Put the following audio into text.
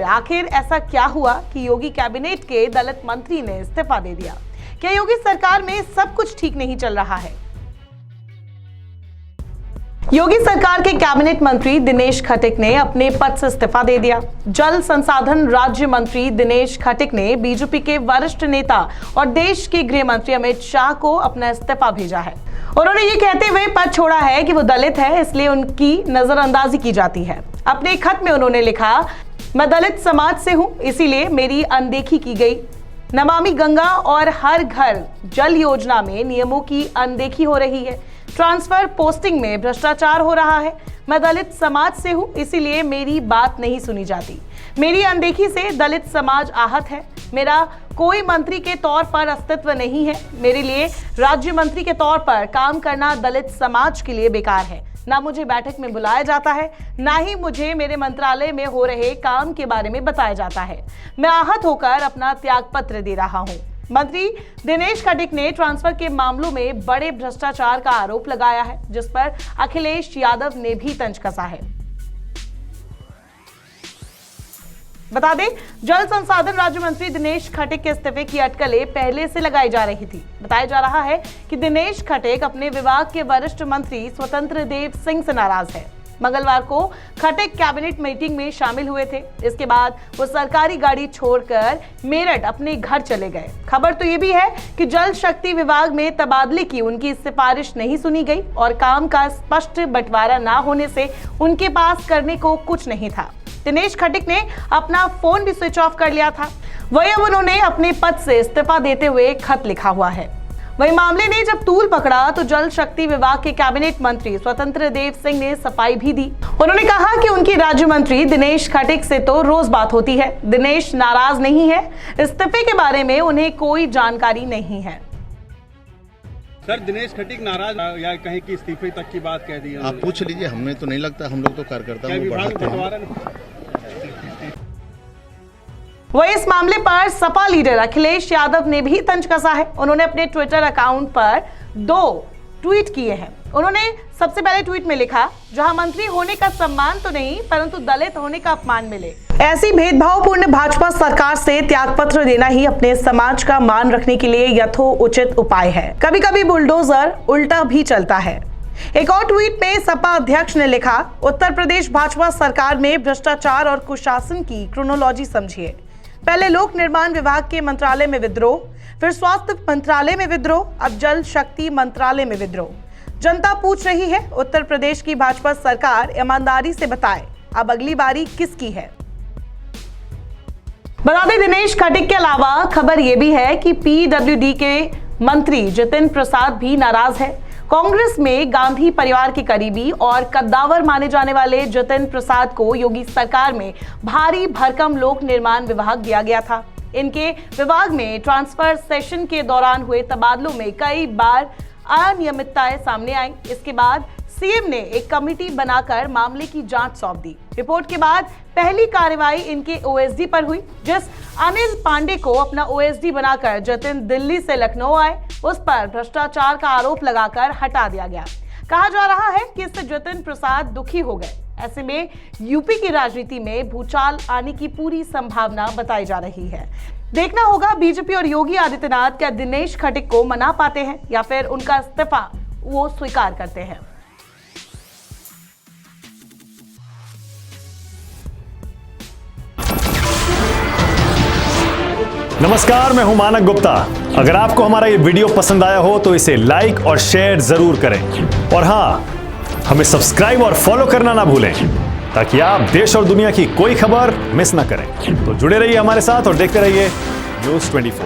आखिर ऐसा क्या हुआ कि योगी कैबिनेट के दलित मंत्री ने इस्तीफा दे दिया? क्या योगी सरकार में सब कुछ ठीक नहीं चल रहा है? योगी सरकार के कैबिनेट मंत्री दिनेश खटिक ने अपने पद से इस्तीफा दे दिया। जल संसाधन राज्य मंत्री दिनेश खटिक ने बीजेपी के वरिष्ठ नेता और देश के गृह मंत्री अमित शाह को अपना इस्तीफा भेजा है। उन्होंने ये कहते हुए पद छोड़ा है कि वो दलित है, इसलिए उनकी नजरअंदाजी की जाती है। अपने खत में उन्होंने लिखा, मैं दलित समाज से हूं, इसीलिए मेरी अनदेखी की गई। नमामि गंगा और हर घर जल योजना में नियमों की अनदेखी हो रही है। ट्रांसफर पोस्टिंग में भ्रष्टाचार हो रहा है। मैं दलित समाज से हूं, इसीलिए मेरी बात नहीं सुनी जाती। मेरी अनदेखी से दलित समाज आहत है। मेरा कोई मंत्री के तौर पर अस्तित्व नहीं है। मेरे लिए राज्य मंत्री के तौर पर काम करना दलित समाज के लिए बेकार है। ना मुझे बैठक में बुलाया जाता है, ना ही मुझे मेरे मंत्रालय में हो रहे काम के बारे में बताया जाता है। मैं आहत होकर अपना त्यागपत्र दे रहा हूं। मंत्री दिनेश खटिक ने ट्रांसफर के मामलों में बड़े भ्रष्टाचार का आरोप लगाया है, जिस पर अखिलेश यादव ने भी तंज कसा है। बता दें, जल संसाधन राज्य मंत्री दिनेश खटिक के इस्तीफे की अटकलें पहले से लगाई जा रही थी। बताया जा रहा है कि दिनेश खटिक अपने विभाग के वरिष्ठ मंत्री स्वतंत्र देव सिंह से नाराज है। मंगलवार को खटिक कैबिनेट मीटिंग में शामिल हुए थे। इसके बाद वो सरकारी गाड़ी छोड़कर मेरठ अपने घर चले गए। खबर तो ये भी है कि जल शक्ति विभाग में तबादले की उनकी सिफारिश नहीं सुनी गई और काम का स्पष्ट बंटवारा ना होने से उनके पास करने को कुछ नहीं था। दिनेश खटिक ने अपना फोन भी स्विच ऑफ कर लिया था। वही अब उन्होंने अपने पद से इस्तीफा देते हुए खत लिखा हुआ है। वही मामले ने जब तूल पकड़ा तो जल शक्ति विभाग के कैबिनेट मंत्री स्वतंत्र देव सिंह ने सफाई भी दी। उन्होंने कहा कि उनकी राज्य मंत्री दिनेश खटिक से तो रोज बात होती है। दिनेश नाराज नहीं है। इस्तीफे के बारे में उन्हें कोई जानकारी नहीं है। सर, दिनेश खटिक नाराज या कहीं की इस्तीफे तक की बात कह दी है? आप पूछ लीजिए, हमें तो नहीं लगता। हम लोग तो कार्यकर्ता वही इस मामले पर सपा लीडर अखिलेश यादव ने भी तंज कसा है। उन्होंने अपने ट्विटर अकाउंट पर 2 ट्वीट किए हैं। उन्होंने सबसे पहले ट्वीट में लिखा, जहां मंत्री होने का सम्मान तो नहीं परंतु दलित होने का अपमान मिले। ऐसी भेदभावपूर्ण भाजपा सरकार से त्यागपत्र देना ही अपने समाज का मान रखने के लिए यथोचित उपाय है। कभी कभी बुलडोजर उल्टा भी चलता है। एक और ट्वीट में सपा अध्यक्ष ने लिखा, उत्तर प्रदेश भाजपा सरकार में भ्रष्टाचार और कुशासन की क्रोनोलॉजी समझिए। पहले लोक निर्माण विभाग के मंत्रालय में विद्रोह, फिर स्वास्थ्य मंत्रालय में विद्रोह, अब जल शक्ति मंत्रालय में विद्रोह। जनता पूछ रही है, उत्तर प्रदेश की भाजपा सरकार ईमानदारी से बताए, अब अगली बारी किसकी है? बता दें, दिनेश खटिक के अलावा खबर यह भी है कि पीडब्ल्यूडी के मंत्री जितिन प्रसाद भी नाराज है। कांग्रेस में गांधी परिवार के करीबी और कद्दावर माने जाने वाले जितिन प्रसाद को योगी सरकार में भारी भरकम लोक निर्माण विभाग दिया गया था। इनके विभाग में ट्रांसफर सेशन के दौरान हुए तबादलों में कई बार अनियमितताएं सामने आई। इसके बाद सीएम ने एक कमेटी बनाकर मामले की जांच सौंप दी। रिपोर्ट के बाद पहली कार्रवाई इनके ओएसडी पर हुई। जिस अनिल पांडे को अपना ओएसडी बनाकर जतिन दिल्ली से लखनऊ आए, उस पर भ्रष्टाचार का आरोप लगाकर हटा दिया गया। कहा जा रहा है कि इससे जतिन प्रसाद दुखी हो गए। ऐसे में यूपी की राजनीति में भूचाल आने की पूरी संभावना बताई जा रही है। देखना होगा बीजेपी और योगी आदित्यनाथ क्या दिनेश खटिक को मना पाते हैं या फिर उनका इस्तीफा वो स्वीकार करते हैं। नमस्कार, मैं हूं मानक गुप्ता। अगर आपको हमारा ये वीडियो पसंद आया हो तो इसे लाइक और शेयर जरूर करें और हां, हमें सब्सक्राइब और फॉलो करना ना भूलें ताकि आप देश और दुनिया की कोई खबर मिस ना करें। तो जुड़े रहिए हमारे साथ और देखते रहिए News 24।